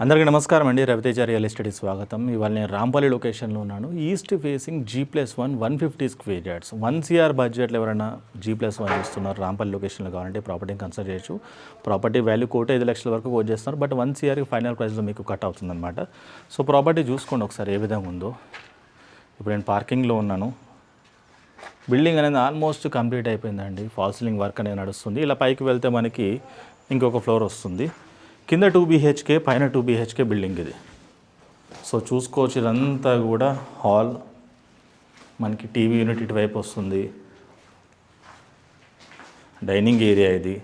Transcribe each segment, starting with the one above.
అందరికీ నమస్కారం అండి. రవితేజ రియల్ ఎస్టేట్కి స్వాగతం. ఇవాళ నేను రాంపల్లి లొకేషన్లో ఉన్నాను. East facing G+1 150 square yards 1 CR బడ్జెట్లో ఎవరైనా G+1 చూస్తున్నారు రాంపల్లి లొకేషన్లో కావాలంటే ప్రాపర్టీని కన్సిడర్ చేయొచ్చు. ప్రాపర్టీ వాల్యూ 1,05,00,000 వరకు కోట్ చేస్తున్నారు. బట్ 1 CR ఫైనల్ ప్రైస్లో మీకు కట్ అవుతుందన్నమాట. సో ప్రాపర్టీ చూసుకోండి ఒకసారి ఏ విధంగా ఉందో. ఇప్పుడు నేను పార్కింగ్లో ఉన్నాను. బిల్డింగ్ అనేది ఆల్మోస్ట్ కంప్లీట్ అయిపోయిందండి. ఫాల్ సీలింగ్ వర్క్ అనేది నడుస్తుంది. ఇలా పైకి వెళ్తే మనకి ఇంకొక ఫ్లోర్ వస్తుంది. కింద 2 BHK పైన 2 BHK బిల్డింగ్ ఇది. సో చూసుకోవచ్చు ఇదంతా కూడా హాల్, మనకి టీవీ యూనిట్ ఇటువైపు వస్తుంది, డైనింగ్ ఏరియా ఇది,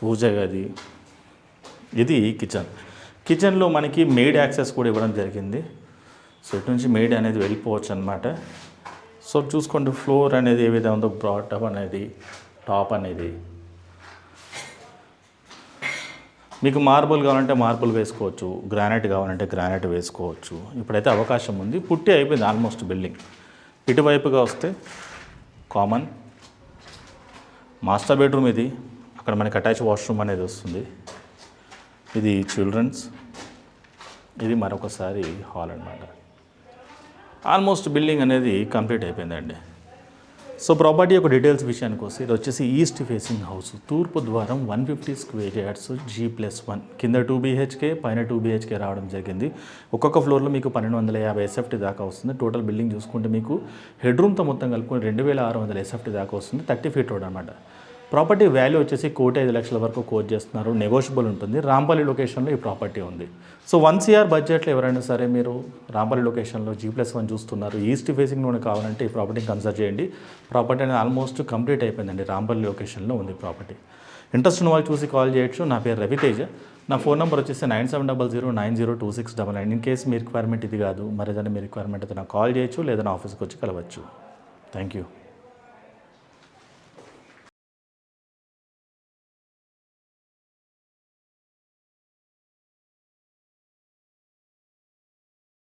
పూజ గది, ఇది కిచెన్లో మనకి మెయిడ్ యాక్సెస్ కూడా ఇవ్వడం జరిగింది. సో ఇటు నుంచి మెయిడ్ అనేది వెళ్ళిపోవచ్చు అనమాట. సో చూసుకోండి ఫ్లోర్ అనేది ఏ విధంగా ఉందో, బాటమ్ అనేది, టాప్ అనేది. మీకు మార్బుల్ కావాలంటే మార్బుల్ వేసుకోవచ్చు, గ్రానైట్ కావాలంటే గ్రానైట్ వేసుకోవచ్చు. ఇప్పుడైతే అవకాశం ఉంది. పుట్టి అయిపోయింది ఆల్మోస్ట్ బిల్డింగ్. ఇటువైపుగా వస్తే కామన్ మాస్టర్ బెడ్రూమ్ ఇది. అక్కడ మనకి అటాచ్ వాష్రూమ్ అనేది వస్తుంది. ఇది చిల్డ్రన్స్, ఇది మరొకసారి హాల్ అన్నమాట. ఆల్మోస్ట్ బిల్డింగ్ అనేది కంప్లీట్ అయిపోయిందండి. సో ప్రాపర్టీ యొక్క డీటెయిల్స్ విషయానికి వస్తే ఇది వచ్చేసి ఈస్ట్ ఫేసింగ్ హౌస్, తూర్పు ద్వారం, 150 స్క్వేర్ యార్డ్స్, G+1, కింద 2 BHK పైన 2 BHK రావడం జరిగింది. ఒక్కొక్క ఫ్లోర్లో మీకు 1250 SFT దాకా వస్తుంది. టోటల్ బిల్డింగ్ చూసుకుంటే మీకు హెడ్రూమ్తో మొత్తం కలుపుకొని 2600 SFT దాకా వస్తుంది. 30 ఫీట్ రోడ్ అనమాట. ప్రాపర్టీ వాల్యూ వచ్చేసి 1,05,00,000 వరకు కోట్ చేస్తున్నారు. నెగోషియబుల్ ఉంటుంది. రాంపల్లి లొకేషన్లో ఈ ప్రాపర్టీ ఉంది. సో 1 CR బడ్జెట్లో ఎవరైనా సరే మీరు రాంపల్లి లొకేషన్లో G+1 చూస్తున్నారు, ఈస్ట్ ఫేసింగ్లోనే కావాలంటే ఈ ప్రాపర్టీని కన్సిడర్ చేయండి. ప్రాపర్టీ అనేది ఆల్మోస్ట్ కంప్లీట్ అయిపోయిందండి. రాంపల్లి లొకేషన్లో ఉంది ప్రాపర్టీ. ఇంట్రెస్ట్ ఉన్న వాళ్ళు చూసి కాల్ చేయొచ్చు. నా పేరు రవితేజ. నా ఫోన్ నెంబర్ వచ్చేసి 9700902699. ఇన్ కేసు మీ రిక్వైర్మెంట్ ఇది కాదు, మరి ఏదైనా మీ రిక్వైర్మెంట్ అయితే నాకు కాల్ చేయొచ్చు, లేదా నా ఆఫీస్కి వచ్చి కలవచ్చు. Thank you.